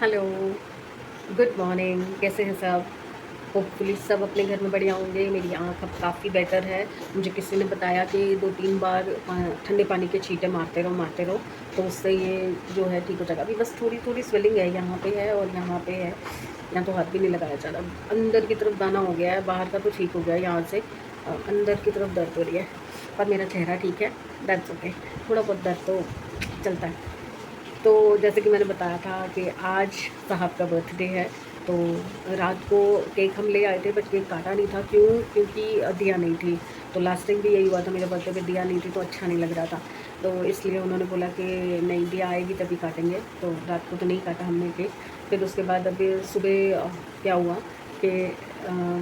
Hello, good morning. कैसे हैं सब? होपफुली सब अपने घर में बढ़िया होंगे। मेरी आँख अब काफ़ी बेटर है। मुझे किसी ने बताया कि 2-3 बार ठंडे पानी के छींटे मारते रहो, तो उससे ये जो है ठीक हो जाएगा। अभी बस थोड़ी-थोड़ी स्वेलिंग है, यहाँ पे है और यहाँ पे है। यहाँ तो हाथ भी नहीं लगाया जा रहा। अंदर की तरफ दाना हो गया है, बाहर का तो ठीक हो गया है, यहाँ से अंदर की तरफ दर्द हो रही है। पर मेरा चेहरा ठीक है, दैट्स ओके। थोड़ा बहुत दर्द तो चलता है। तो जैसे कि मैंने बताया था कि आज साहब का बर्थडे है, तो रात को केक हम ले आए थे, बट केक काटा नहीं था। क्यों? क्योंकि दिया नहीं थी। तो लास्ट टाइम भी यही हुआ था, मेरे बर्थडे पे दिया नहीं थी तो अच्छा नहीं लग रहा था। तो इसलिए उन्होंने बोला कि नहीं, दिया आएगी तभी काटेंगे। तो रात को तो नहीं काटा हमने केक। फिर उसके बाद अभी सुबह क्या हुआ कि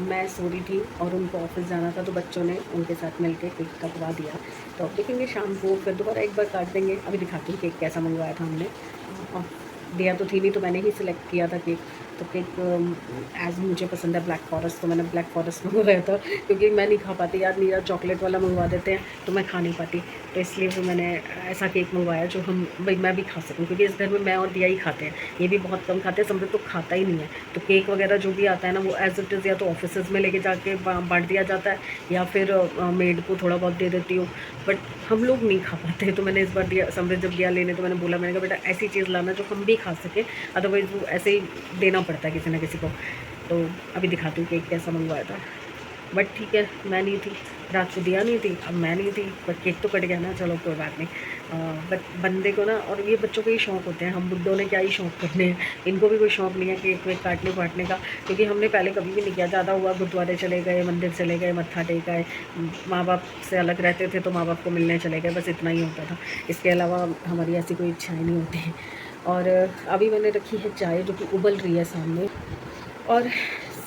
मैं सो रही थी और उनको ऑफिस जाना था, तो बच्चों ने उनके साथ मिलके केक कटवा दिया। तो अब देखेंगे शाम को, फिर दोबारा एक बार काट देंगे। अभी दिखाती हूँ केक कैसा मंगवाया था हमने। अ, दिया तो थी नहीं, तो मैंने ही सिलेक्ट किया था केक। तो केक एज़ मुझे पसंद है ब्लैक फॉरेस्ट, तो मैंने ब्लैक फॉरेस्ट मंगवाया था, क्योंकि मैं नहीं खा पाती यार। नीरा चॉकलेट वाला मंगवा देते हैं तो मैं खा नहीं पाती। तो इसलिए फिर मैंने ऐसा केक मंगवाया जो हम भाई मैं भी खा सकूँ, क्योंकि इस घर में मैं और दिया ही खाते हैं। ये भी बहुत कम खाते हैं, समृद्ध तो खाता ही नहीं है। तो केक वगैरह जो भी आता है ना, वो एज इट इज़ या तो ऑफिसेज़ में लेके जाके बांट दिया जाता है, या फिर मेड को थोड़ा बहुत दे देती हूँ। बट हम लोग नहीं खा पाते। तो मैंने इस बार दिया, समृद्ध जब दिया लेने, तो मैंने बोला, मैंने कहा बेटा ऐसी चीज़ लाना जो हम भी खा सकें, अदरवाइज़ वो ऐसे ही देना पड़ता है किसी ना किसी को। तो अभी दिखाती हूँ केक कैसा मंगवाया था। बट ठीक है, मैं नहीं थी, रात को दिया नहीं थी, अब मैं नहीं थी, बट केक तो कट गया ना, चलो कोई बात नहीं। बट बंदे को ना, और ये बच्चों के ही शौक़ होते हैं, हम बुड्ढों ने क्या ही शौक़ करने हैं। इनको भी कोई शौक़ नहीं है केक वेक काटने बाँटने का, क्योंकि हमने पहले कभी भी नहीं किया। ज़्यादा हुआ गुरुद्वारे चले गए, मंदिर चले गए, मत्था टेक आए। माँ बाप से अलग रहते थे तो माँ बाप को मिलने चले गए, बस इतना ही होता था। इसके अलावा हमारी ऐसी कोई इच्छाएँ नहीं होती। और अभी मैंने रखी है चाय, जो कि उबल रही है सामने। और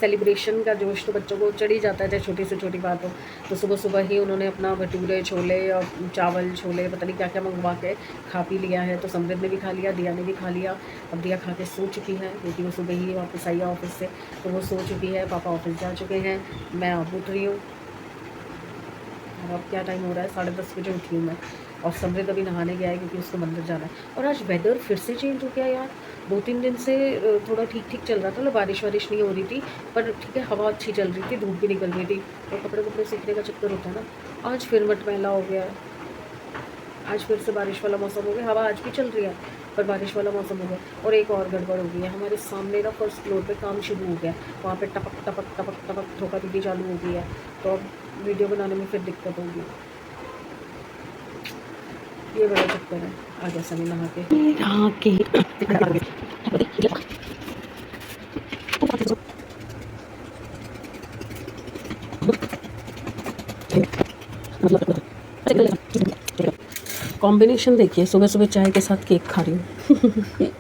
सेलिब्रेशन का जोश तो बच्चों को चढ़ ही जाता है, चाहे छोटी से छोटी बात हो। तो सुबह सुबह ही उन्होंने अपना भटूरे छोले और चावल छोले पता नहीं क्या क्या मंगवा के खा पी लिया है। तो समृद्ध ने भी खा लिया, दिया ने भी खा लिया। अब दिया खा के सो चुकी है, क्योंकि वो सुबह ही वापस आई है ऑफिस से, तो वो सो चुकी है। पापा ऑफिस जा चुके हैं, मैं अब उठ रही हूँ। और अब क्या टाइम हो रहा है, 10:30 बजे उठी हूँ मैं। और समृद्ध अभी नहाने गया है, क्योंकि उसको मंदिर जाना है। और आज वेदर फिर से चेंज हो गया यार। 2-3 दिन से थोड़ा ठीक ठीक चल रहा था, मतलब बारिश वारिश नहीं हो रही थी, पर ठीक है, हवा अच्छी चल रही थी, धूप भी निकल रही थी। और कपड़े कपड़े सीखने का चक्कर होता है ना। आज फिर मटमैला हो गया है, आज फिर से बारिश वाला मौसम हो गया। हवा आज भी चल रही है, पर बारिश वाला मौसम हो गया। और एक और गड़बड़ हो गई है, हमारे सामने ना फर्स्ट फ्लोर पे काम शुरू हो गया। वहाँ पे टपक टपक टपक टपक ठोका ठोकी चालू हो गई है। तो अब वीडियो बनाने में फिर दिक्कत होगी। ये बड़ा चक्कर है। आ गया सनी नहा के। नहा के कॉम्बिनेशन देखिए, सुबह सुबह चाय के साथ केक खा रही हूँ।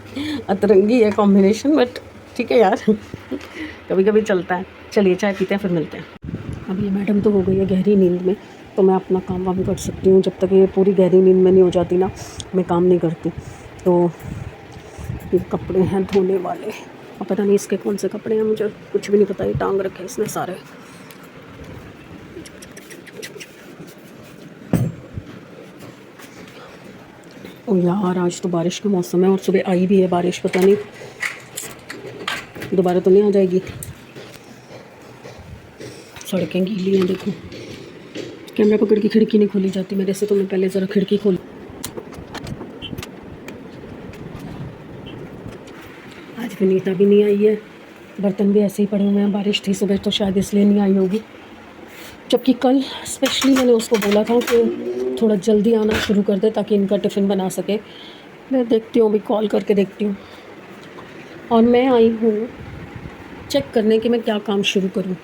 अतरंगी है कॉम्बिनेशन, बट ठीक है यार, कभी कभी चलता है। चलिए चाय पीते हैं, फिर मिलते हैं। अब ये मैडम तो हो गई है गहरी नींद में, तो मैं अपना काम वाम कर सकती हूँ। जब तक ये पूरी गहरी नींद में नहीं हो जाती ना, मैं काम नहीं करती। तो ये कपड़े हैं धोने वाले। अब पता नहीं इसके कौन से कपड़े हैं, मुझे कुछ भी नहीं पता। ये टांग रखे इसने सारे। ओ यार, आज तो बारिश का मौसम है और सुबह आई भी है बारिश, पता नहीं दोबारा तो नहीं आ जाएगी। सड़कें गीली हैं, देखो। कैमरा पकड़ के खिड़की नहीं खोली जाती मेरे से, तो मैं पहले ज़रा खिड़की खोल। आज विनीता भी नहीं आई है, बर्तन भी ऐसे ही पड़े हुए हैं। बारिश थी सुबह, तो शायद इसलिए नहीं आई होगी। जबकि कल स्पेशली मैंने उसको बोला था कि थोड़ा जल्दी आना शुरू कर दे, ताकि इनका टिफ़िन बना सके। मैं देखती हूँ, अभी कॉल करके देखती हूँ। और मैं आई हूँ चेक करने कि मैं क्या काम शुरू करूँ।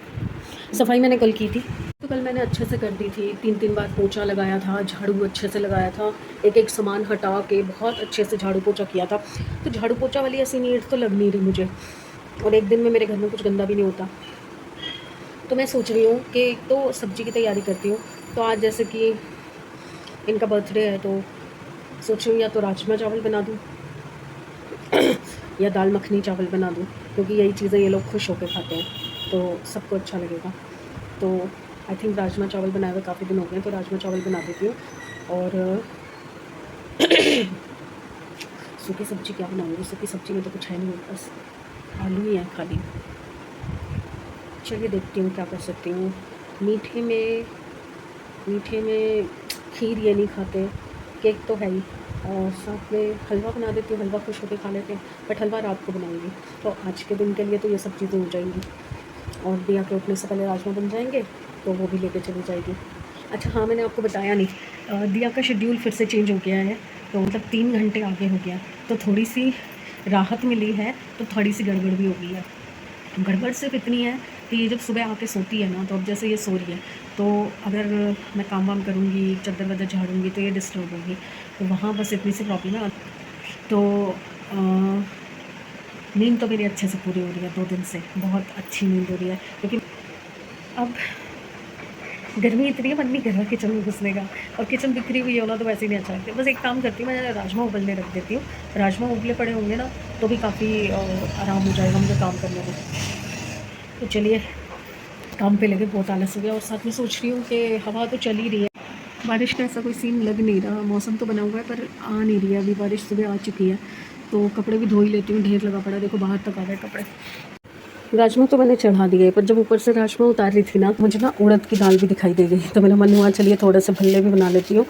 सफाई मैंने कल की थी, तो कल मैंने अच्छे से कर दी थी। 3-3 बार पोंछा लगाया था, झाड़ू अच्छे से लगाया था, एक एक सामान हटा के बहुत अच्छे से झाड़ू पोंछा किया था। तो झाड़ू पोंछा वाली ऐसी नीड तो लग नहीं रही मुझे। और एक दिन में मेरे घर में कुछ गंदा भी नहीं होता। तो मैं सोच रही हूँ कि एक तो सब्ज़ी की तैयारी करती हूँ। तो आज जैसे कि इनका बर्थडे है, तो सोच रही हूँ या तो राजमा चावल बना दूँ या दाल मखनी चावल बना दूँ, क्योंकि यही चीज़ें ये लोग खुश होकर खाते हैं, तो सबको अच्छा लगेगा। तो आई थिंक राजमा चावल बनाए हुए काफ़ी दिन हो गए हैं, तो राजमा चावल बना देती हूँ। और सूखी सब्ज़ी क्या बनाऊँगी, सूखी सब्ज़ी में तो कुछ है नहीं, बस आलू ही है खाली। चलिए देखती हूँ क्या कर सकती हूँ। मीठे में खीर ये नहीं खाते, केक तो है ही, और साथ में हलवा बना देती हूँ, हलवा खुश होकर खा लेते हैं, बट हलवा रात को बनाऊँगी। तो आज के दिन के लिए तो ये सब चीज़ें हो जाएंगी, और दिया के उठने से पहले राजमा बन जाएंगे, तो वो भी लेके चली जाएगी। अच्छा हाँ, मैंने आपको बताया नहीं, दिया का शेड्यूल फिर से चेंज हो गया है, तो मतलब 3 घंटे आगे हो गया, तो थोड़ी सी राहत मिली है, तो थोड़ी सी गड़बड़ भी हो गई है। गड़बड़ सिर्फ इतनी है कि ये जब सुबह आके सोती है ना, तो अब जैसे ये सो रही है, तो अगर मैं काम वाम करूँगी, चद्दर वद्दर झाड़ूँगी, तो ये डिस्टर्ब होगी, तो वहाँ बस इतनी सी प्रॉब्लम है। तो नींद तो मेरी अच्छे से पूरी हो रही है, 2 दिन से बहुत अच्छी नींद हो रही है, क्योंकि अब गर्मी इतनी है, मन नहीं कर रहा किचन में घुसने का, और किचन बिखरी हुई है ना, तो वैसे ही नहीं अच्छा लगता। बस एक काम करती हूँ, मैं राजमा उबलने रख देती हूँ, राजमा उबले पड़े होंगे ना, तो भी काफ़ी आराम हो जाएगा मुझे काम करने में। तो चलिए काम पे लगे, बहुत आलस हो गया, और साथ में सोच रही हूँ कि हवा तो चल ही रही है, बारिश का ऐसा कोई सीन लग नहीं रहा, मौसम तो बना हुआ है पर आ नहीं रही है अभी, बारिश सुबह आ चुकी है, तो कपड़े भी धो ही लेती हूँ, ढेर लगा पड़ा, देखो बाहर तक आ गए कपड़े। राजमा तो मैंने चढ़ा दिए, पर जब ऊपर से राजमा उतार रही थी ना, मुझे ना उड़द की दाल भी दिखाई दे गई, तो मेरा मन हुआ चलिए थोड़े से भल्ले भी बना लेती हूँ,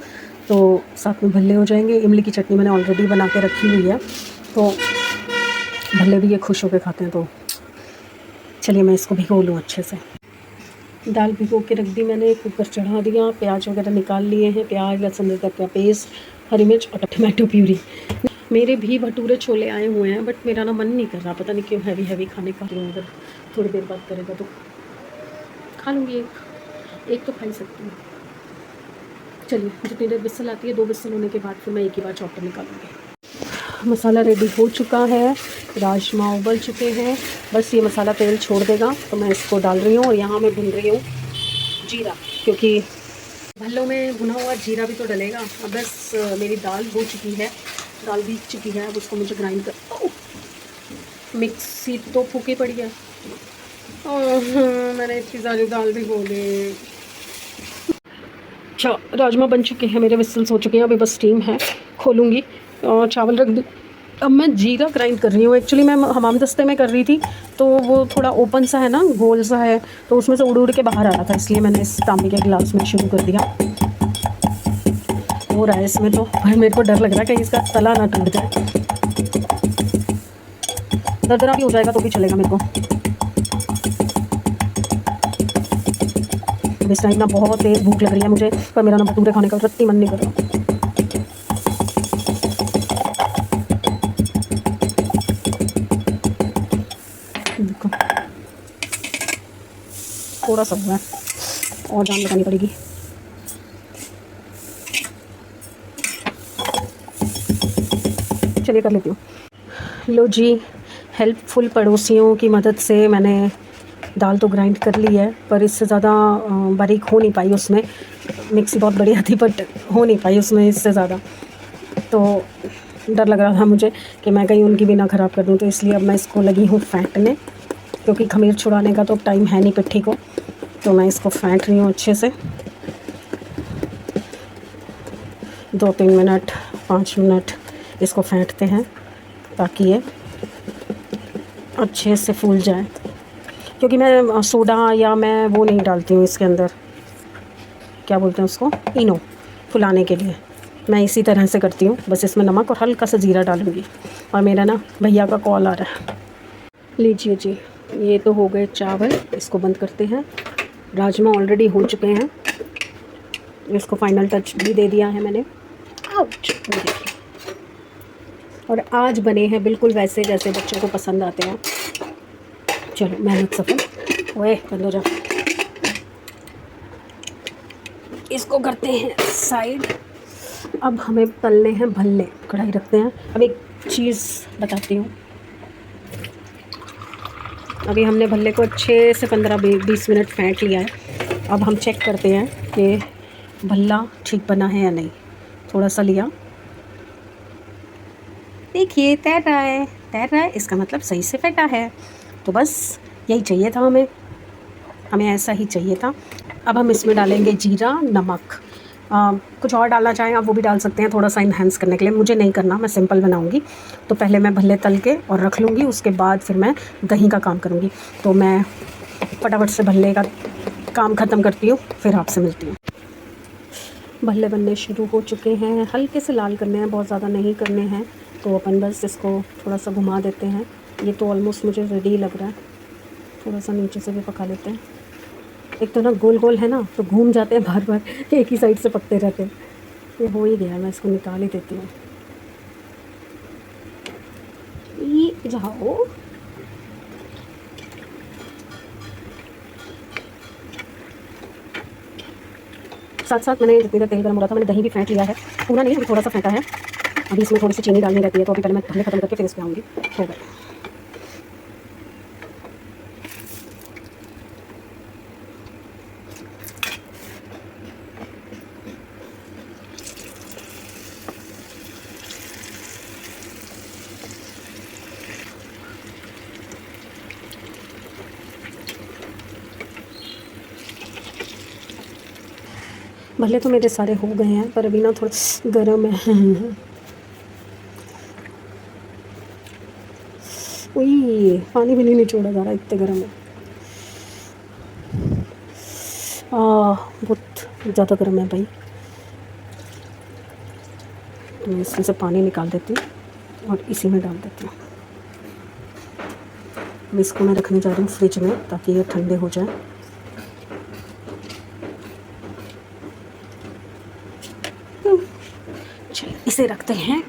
तो साथ में भल्ले हो जाएंगे। इमली की चटनी मैंने ऑलरेडी बना के रखी हुई है, तो भल्ले भी ये खुश होकर खाते हैं, तो चलिए मैं इसको भिगो लूँ अच्छे से। दाल भिगो के रख दी मैंने, कुकर चढ़ा दिया, प्याज वगैरह निकाल लिए हैं, प्याज लहसुन अदरक का पेस्ट, हरी मिर्च और टमाटो प्यूरी। मेरे भी भटूरे छोले आए हुए हैं, बट मेरा ना मन नहीं कर रहा, पता नहीं क्यों, हैवी खाने का। अगर थोड़ी देर बाद करेगा तो खा लूँगी, एक तो खा ही सकती हूँ। चलिए जितनी देर विसल आती है, 2 विसल होने के बाद फिर मैं एक ही बार चॉपर निकालूँगी। मसाला रेडी हो चुका है, राजमा उबल चुके हैं, बस ये मसाला तेल छोड़ देगा तो मैं इसको डाल रही हूँ। और यहाँ मैं भून रही हूँ जीरा, क्योंकि भल्लों में भुना हुआ जीरा भी तो डलेगा। अब बस मेरी दाल हो चुकी है, दाल भीग चुकी है, अब उसको मुझे ग्राइंड कर, मिक्सी तो फूकी पड़ी है, मैंने इतनी सारी दाल भिगो दी। अच्छा राजमा बन चुके हैं मेरे, विसल्स हो चुके हैं, अभी बस स्टीम है, खोलूँगी और चावल रख दी। अब मैं जीरा ग्राइंड कर रही हूँ, एक्चुअली मैं हमाम दस्ते में कर रही थी, तो वो थोड़ा ओपन सा है ना, गोल सा है, तो उसमें से उड़ उड़ के बाहर आ रहा था, इसलिए मैंने इस तांबे के गिलास में शुरू कर दिया। हो रहा है इसमें तो, पर मेरे को डर लग रहा है कि इसका तला ना टूट जाए, दरदरा भी हो जाएगा तो भी चलेगा मेरे को। इस टाइम ना बहुत तेज़ भूख लग रही है मुझे, पर मेरा ना भटूरे खाने का रत्ती मन नहीं कर रहा। देखो थोड़ा सा हुआ है, और जान लगानी पड़ेगी। चलिए कर लेती हूँ। लो जी, हेल्पफुल पड़ोसियों की मदद से मैंने दाल तो ग्राइंड कर ली है, पर इससे ज़्यादा बारीक हो नहीं पाई उसमें, मिक्सी बहुत बढ़िया थी बट हो नहीं पाई उसमें इससे ज़्यादा, तो डर लग रहा था मुझे कि मैं कहीं उनकी भी ना ख़राब कर दूँ, तो इसलिए अब मैं इसको लगी हूँ फेंटने, क्योंकि खमीर छुड़ाने का तो टाइम है नहीं पिट्ठी को, तो मैं इसको फेंट रही हूँ अच्छे से। 2-3 मिनट 5 मिनट इसको फेंटते हैं, ताकि ये अच्छे से फूल जाए, क्योंकि मैं सोडा या मैं वो नहीं डालती हूँ इसके अंदर, क्या बोलते हैं उसको, इनो, फुलाने के लिए। मैं इसी तरह से करती हूँ, बस इसमें नमक और हल्का सा ज़ीरा डालूँगी। और मेरा ना भैया का कॉल आ रहा है। लीजिए जी, ये तो हो गए चावल, इसको बंद करते हैं। राजमा ऑलरेडी हो चुके हैं, इसको फाइनल टच भी दे दिया है मैंने। आउच, देखिए, और आज बने हैं बिल्कुल वैसे जैसे बच्चों को पसंद आते हैं। चलो मेहनत सफल। ओए बंद हो जा। इसको करते हैं साइड। अब हमें तलने हैं भल्ले, कढ़ाई रखते हैं। अब एक चीज़ बताती हूँ, अभी हमने भल्ले को अच्छे से 15-20 मिनट फेंट लिया है। अब हम चेक करते हैं कि भल्ला ठीक बना है या नहीं। थोड़ा सा लिया, देखिए तैर रहा है, इसका मतलब सही से फटा है। तो बस यही चाहिए था हमें ऐसा ही चाहिए था। अब हम इसमें डालेंगे जीरा, नमक, कुछ और डालना चाहें आप वो भी डाल सकते हैं थोड़ा सा इन्हेंस करने के लिए। मुझे नहीं करना, मैं सिंपल बनाऊँगी। तो पहले मैं भल्ले तल के और रख लूँगी, उसके बाद फिर मैं दही का काम करूँगी। तो मैं फटाफट से भल्ले का काम ख़त्म करती हूँ, फिर आपसे मिलती हूँ। भल्ले बनने शुरू हो चुके हैं, हल्के से लाल करने हैं, बहुत ज़्यादा नहीं करने हैं। तो अपन बस इसको थोड़ा सा घुमा देते हैं। ये तो ऑलमोस्ट मुझे रेडी लग रहा है, थोड़ा सा नीचे से भी पका लेते हैं। एक तो ना गोल गोल है ना, तो घूम जाते हैं बार बार, एक ही साइड से पकते रहते हैं। ये हो ही गया, मैं इसको निकाल ही देती हूँ। ये जाओ, साथ साथ मैंने जितनी देर तेल गर्म हो रहा था मैंने दही भी फेंट लिया है, पूरा नहीं, अभी थोड़ा सा फेंटा है। अभी इसमें थोड़ी सी चीनी डालनी रहती है, तो अभी पहले मैं भल्ले ख़त्म करके फिर इस पर आऊँगी। हो गए। भले तो मेरे सारे हो गए हैं, पर अभी ना थोड़ा गर्म है। वही पानी भी नहीं निचोड़ा जा रहा, इतने गर्म है। बहुत ज़्यादा गर्म है भाई। तो मैं इसमें से पानी निकाल देती हूँ और इसी में डाल देती हूँ। अब इसको मैं रखने जा रही हूँ फ्रिज में, ताकि ये ठंडे हो जाए। चलिए इसे रखते हैं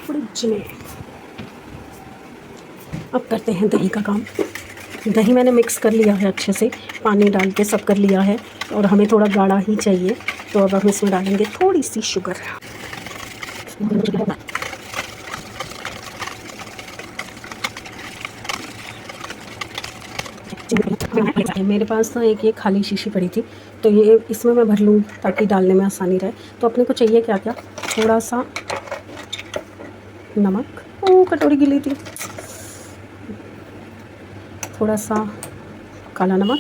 फ्रिज में। अब करते हैं दही का काम। दही मैंने मिक्स कर लिया है अच्छे से, पानी डाल के सब कर लिया है, और हमें थोड़ा गाढ़ा ही चाहिए। तो अब हम इसमें डालेंगे थोड़ी सी शुगर। मेरे पास ना एक ये खाली शीशी पड़ी थी, तो ये इसमें मैं भर लूँ ताकि डालने में आसानी रहे। तो अपने को चाहिए क्या क्या, थोड़ा सा नमक, ओ कटोरी गिली थी, थोड़ा सा काला नमक,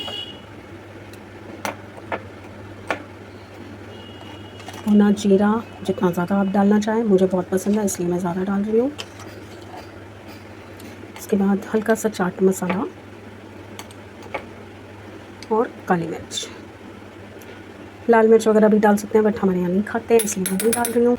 भुना जीरा जितना ज़्यादा आप डालना चाहें, मुझे बहुत पसंद है इसलिए मैं ज़्यादा डाल रही हूँ। इसके बाद हल्का सा चाट मसाला और काली मिर्च। लाल मिर्च वगैरह भी डाल सकते हैं, बट हमारे यहाँ नहीं खाते हैं इसलिए मैं नहीं डाल रही हूँ।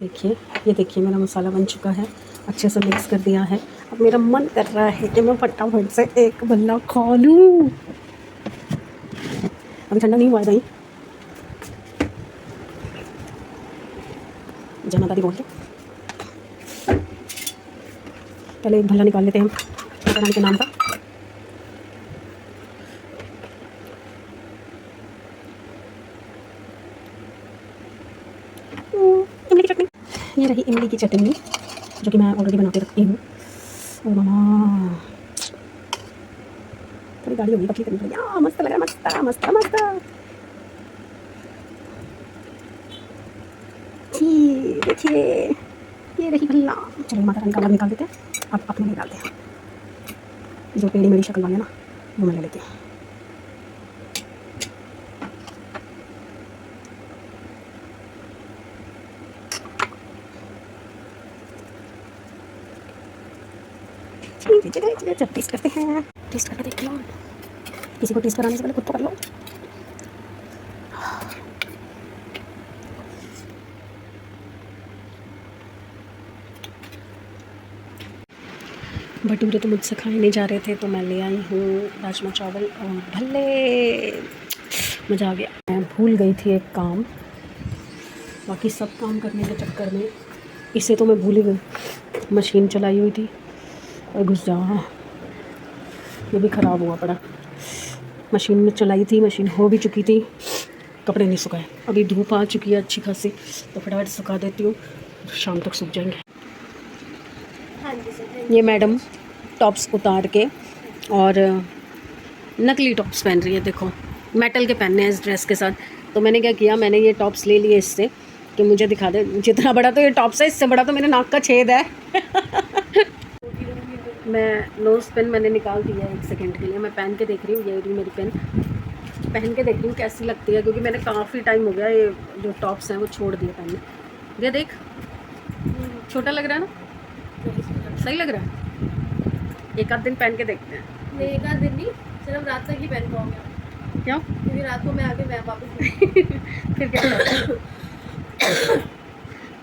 देखिए, ये देखिए मेरा मसाला बन चुका है, अच्छे से मिक्स कर दिया है। अब मेरा मन कर रहा है कि मैं फटाफट से एक भल्ला खा लूँ। अभी ठंडा नहीं हुआ है दही, जय माता दी बोल के पहले एक भल्ला निकाल लेते हैं हम माता रानी के नाम का। इमली की चटनी, ये रही इमली की चटनी जो कि मैं ऑलरेडी बना के रखती हूँ। ओ मामा, थोड़ी गाढ़ी होगी, पतली करनी पड़ेगी। मस्त लग रहा है, मस्त मस्त मस्त। जी देखिए, ये रही भल्ला। चलो माता रानी का अलग निकाल देते हैं, अब अपने निकालते हैं। जो टेढ़ी मेढ़ी शक्ल वाले ना, वो मैं ले लेती हूँ। जब टेस्ट करते हैं, टेस्ट करके देखते हो। किसी को टेस्ट कराने से पहले खुद तो कर लो। भटूरे तो मुझसे खाए नहीं जा रहे थे, तो मैं ले आई हूँ राजमा चावल और भल्ले। मज़ा आ गया। मैं भूल गई थी एक काम, बाकी सब काम करने के चक्कर में इसे तो मैं भूल ही गई। मशीन चलाई हुई थी और घुस जा, ये भी ख़राब हुआ पड़ा। मशीन में चलाई थी, मशीन हो भी चुकी थी, कपड़े नहीं सुखाए। अभी धूप आ चुकी है अच्छी खासी, तो फटाफट सुखा देती हूँ, शाम तक सूख जाएंगे। ये मैडम टॉप्स उतार के और नकली टॉप्स पहन रही है। देखो, मेटल के पहनने हैं इस ड्रेस के साथ। तो मैंने क्या किया, मैंने ये टॉप्स ले लिए इससे कि मुझे दिखा दे जितना बड़ा तो ये टॉप्स है, इससे बड़ा तो मेरे नाक का छेद है। मैं नोज़ पेन मैंने निकाल दिया है 1 सेकंड के लिए, मैं पहन के देख रही हूँ। ये रही मेरी पेन, पहन के देखती हूँ कैसी लगती है, क्योंकि मैंने काफ़ी टाइम हो गया ये जो टॉप्स हैं वो छोड़ दिए पहनने। ये देख, छोटा लग रहा है ना, सही लग रहा है। एक आध दिन पहन के देखते हैं। नहीं, एक आध दिन नहीं, सिर्फ रात तक ही पहन पाऊंगा। क्यों? क्योंकि रात को मैं आके मैं वापस फिर क्या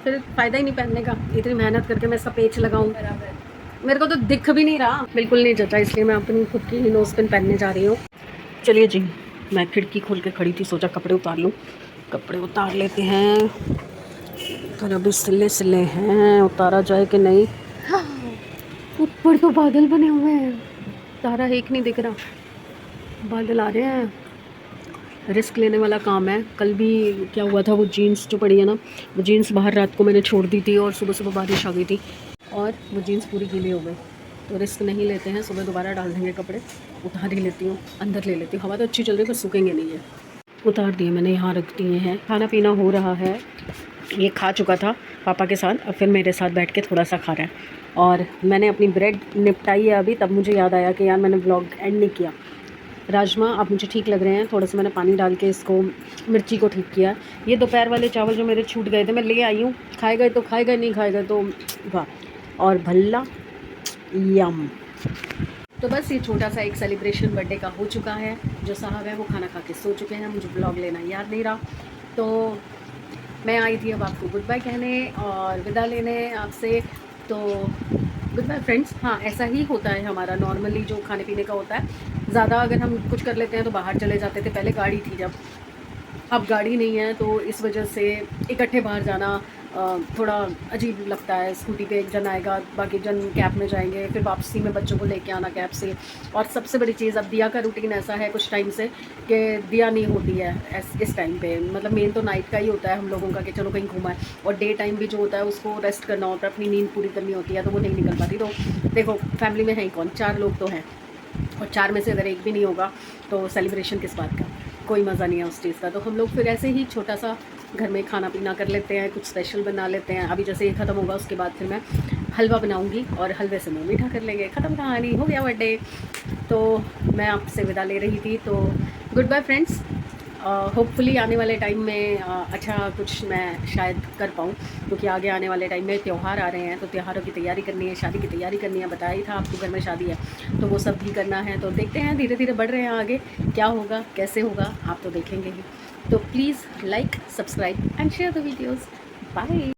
फिर फ़ायदा ही नहीं पहनने का, इतनी मेहनत करके मैं इसका पेच लगाऊँ, बराबर। मेरे को तो दिख भी नहीं रहा, बिल्कुल नहीं जचा, इसलिए मैं अपनी खुद की नोज़ पिन पहनने जा रही हूँ। चलिए जी, मैं खिड़की खोल के खड़ी थी, सोचा कपड़े उतार लूँ। कपड़े उतार लेते हैं, पर अभी सिले सिले हैं, उतारा जाए कि नहीं। ऊपर तो बादल बने हुए हैं, तारा एक नहीं दिख रहा, बादल आ रहे हैं। रिस्क लेने वाला काम है। कल भी क्या हुआ था, वो जीन्स जो पड़ी है ना, वो जीन्स बाहर रात को मैंने छोड़ दी थी और सुबह सुबह बारिश आ गई थी और वो जीन्स पूरी गीली हो गई। तो रिस्क नहीं लेते हैं, सुबह दोबारा डाल देंगे कपड़े। उतार ही लेती हूँ, अंदर ले लेती हूँ, हवा तो अच्छी चल रही है पर सूखेंगे नहीं है। उतार दिए मैंने, यहाँ रख दिए हैं। खाना पीना हो रहा है, ये खा चुका था पापा के साथ, अब फिर मेरे साथ बैठ के थोड़ा सा खा रहा है। और मैंने अपनी ब्रेड निपटाई है अभी, तब मुझे याद आया कि यार मैंने व्लॉग एंड नहीं किया। राजमा अब मुझे ठीक लग रहे हैं, थोड़ा सा मैंने पानी डाल के इसको मिर्ची को ठीक किया। ये दोपहर वाले चावल जो मेरे छूट गए थे मैं ले आई हूँ, खाए गए तो खाए गए, नहीं खाए गए तो वाह। और भल्ला यम। तो बस ये छोटा सा एक सेलिब्रेशन बर्थडे का हो चुका है। जो साहब है वो खाना खा के सो चुके हैं, मुझे ब्लॉग लेना याद नहीं रहा, तो मैं आई थी अब आपको गुड बाय कहने और विदा लेने आपसे। तो गुड बाय फ्रेंड्स। हाँ, ऐसा ही होता है हमारा नॉर्मली जो खाने पीने का होता है। ज़्यादा अगर हम कुछ कर लेते हैं तो बाहर चले जाते थे, पहले गाड़ी थी जब, अब गाड़ी नहीं है, तो इस वजह से इकट्ठे बाहर जाना थोड़ा अजीब लगता है। स्कूटी पे एक जन आएगा, बाकी जन कैब में जाएंगे, फिर वापसी में बच्चों को लेके आना कैब से। और सबसे बड़ी चीज़, अब दिया का रूटीन ऐसा है कुछ टाइम से कि दिया नहीं होती है इस टाइम पे। मतलब मेन तो नाइट का ही होता है हम लोगों का कि चलो कहीं घुमाए, और डे टाइम भी जो होता है उसको रेस्ट करना होता है, अपनी नींद पूरी करनी होती है, तो वो नहीं निकल पाती। तो देखो फैमिली में है ही कौन, 4 लोग तो हैं, और 4 में से अगर एक भी नहीं होगा तो सेलिब्रेशन किस बात का, कोई मज़ा नहीं है उस चीज़ का। तो हम लोग फिर ऐसे ही छोटा सा घर में खाना पीना कर लेते हैं, कुछ स्पेशल बना लेते हैं। अभी जैसे ये ख़त्म होगा उसके बाद फिर मैं हलवा बनाऊंगी और हलवे से मुँह मीठा कर लेंगे, ख़त्म कहानी, हो गया बर्थडे। तो मैं आपसे विदा ले रही थी, तो गुड बाय फ्रेंड्स। होपफुली आने वाले टाइम में अच्छा कुछ मैं शायद कर पाऊँ, क्योंकि आगे आने वाले टाइम में त्यौहार आ रहे हैं, तो त्योहारों की तैयारी करनी है, शादी की तैयारी करनी है। बताया ही था आपको घर में शादी है, तो वो सब भी करना है। तो देखते हैं, धीरे धीरे बढ़ रहे हैं आगे, क्या होगा कैसे होगा आप तो देखेंगे ही। तो please like, subscribe and share the videos. Bye.